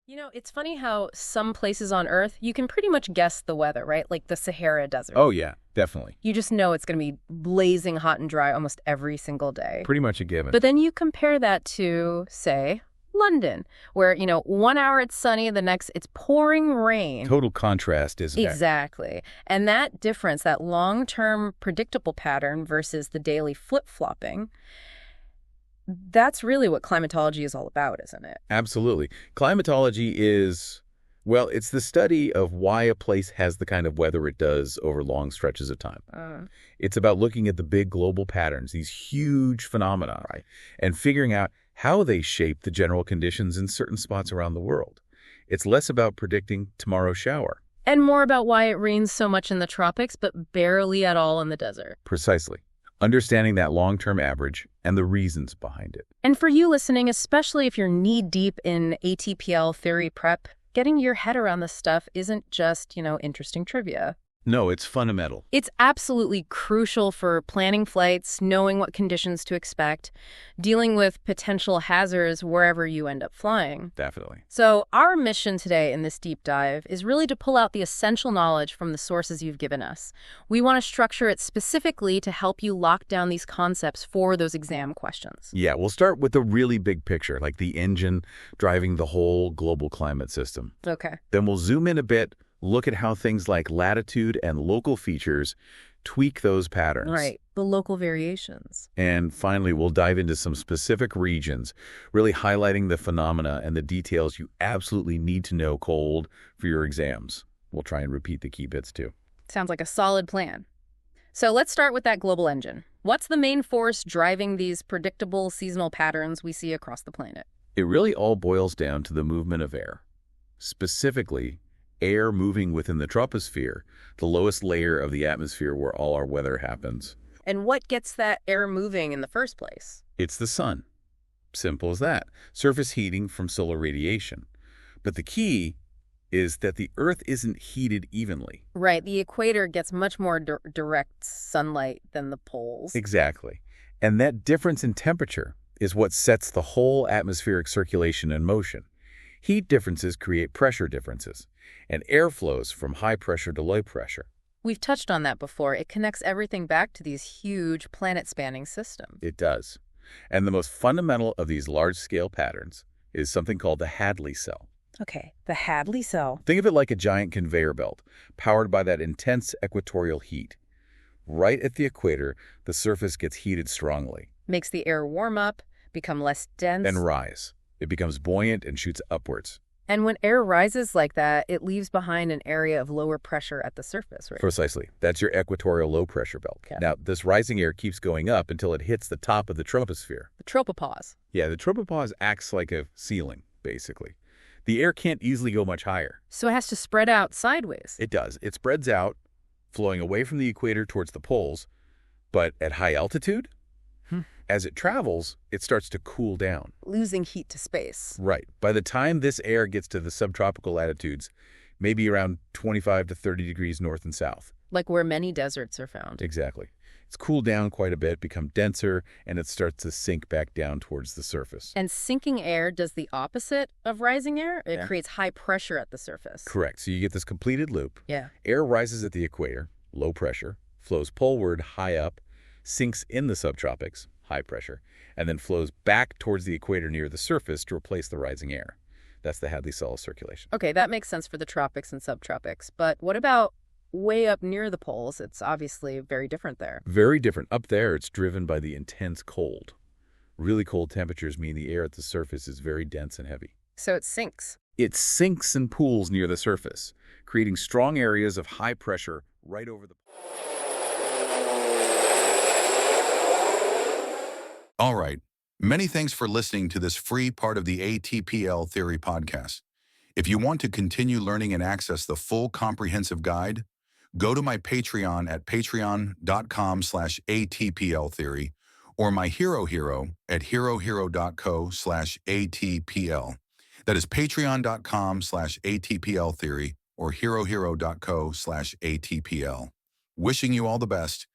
You know, it's funny how some places on Earth, you can pretty much guess the weather, right? Like the Sahara Desert. Oh, yeah, definitely. You just know it's going to be blazing hot and dry almost every single day. Pretty much a given. But then you compare that to, say, London, where, 1 hour it's sunny, the next it's pouring rain. Total contrast, isn't it? Exactly. And that difference, that long-term predictable pattern versus the daily flip-flopping, that's really what climatology is all about, isn't it? Absolutely. Climatology is, well, it's the study of why a place has the kind of weather it does over long stretches of time. It's about looking at the big global patterns, these huge phenomena, right, and figuring out how they shape the general conditions in certain spots around the world. It's less about predicting tomorrow's shower. And more about why it rains so much in the tropics, but barely at all in the desert. Precisely. Understanding that long-term average and the reasons behind it. And for you listening, especially if you're knee-deep in ATPL theory prep, getting your head around this stuff isn't just, interesting trivia. No, it's fundamental. It's absolutely crucial for planning flights, knowing what conditions to expect, dealing with potential hazards wherever you end up flying. Definitely. So our mission today in this deep dive is really to pull out the essential knowledge from the sources you've given us. We want to structure it specifically to help you lock down these concepts for those exam questions. Yeah, we'll start with the really big picture, like the engine driving the whole global climate system. Okay. Then we'll zoom in a bit, look at how things like latitude and local features tweak those patterns. Right, the local variations. And finally, we'll dive into some specific regions, really highlighting the phenomena and the details you absolutely need to know cold for your exams. We'll try and repeat the key bits too. Sounds like a solid plan. So let's start with that global engine. What's the main force driving these predictable seasonal patterns we see across the planet? It really all boils down to the movement of air. Specifically, air moving within the troposphere, the lowest layer of the atmosphere where all our weather happens. And what gets that air moving in the first place? It's the sun. Simple as that. Surface heating from solar radiation. But the key is that the Earth isn't heated evenly. Right, the equator gets much more direct sunlight than the poles. Exactly. And that difference in temperature is what sets the whole atmospheric circulation in motion. Heat differences create pressure differences, and air flows from high pressure to low pressure. We've touched on that before. It connects everything back to these huge planet-spanning systems. It does. And the most fundamental of these large-scale patterns is something called the Hadley cell. Okay, the Hadley cell. Think of it like a giant conveyor belt, powered by that intense equatorial heat. Right at the equator, the surface gets heated strongly. Makes the air warm up, become less dense. And rise. It becomes buoyant and shoots upwards. And when air rises like that, it leaves behind an area of lower pressure at the surface, right? Precisely. That's your equatorial low-pressure belt. Okay. Now, this rising air keeps going up until it hits the top of the troposphere. The tropopause. Yeah, the tropopause acts like a ceiling, basically. The air can't easily go much higher. So it has to spread out sideways. It does. It spreads out, flowing away from the equator towards the poles. But at high altitude, as it travels, it starts to cool down. Losing heat to space. Right. By the time this air gets to the subtropical latitudes, maybe around 25 to 30 degrees north and south. Like where many deserts are found. Exactly. It's cooled down quite a bit, become denser, and it starts to sink back down towards the surface. And sinking air does the opposite of rising air. It creates high pressure at the surface. Correct. So you get this completed loop. Yeah. Air rises at the equator, low pressure, flows poleward, high up, sinks in the subtropics, high pressure, and then flows back towards the equator near the surface to replace the rising air. That's the Hadley cell circulation. Okay, that makes sense for the tropics and subtropics. But what about way up near the poles? It's obviously very different there. Very different. Up there, it's driven by the intense cold. Really cold temperatures mean the air at the surface is very dense and heavy. So it sinks. It sinks and pools near the surface, creating strong areas of high pressure right over the... All right. Many thanks for listening to this free part of the ATPL Theory podcast. If you want to continue learning and access the full comprehensive guide, go to my Patreon at patreon.com/ATPLtheory or my Hero at herohero.co/ATPL. That is patreon.com/ATPLtheory or herohero.co/ATPL. Wishing you all the best.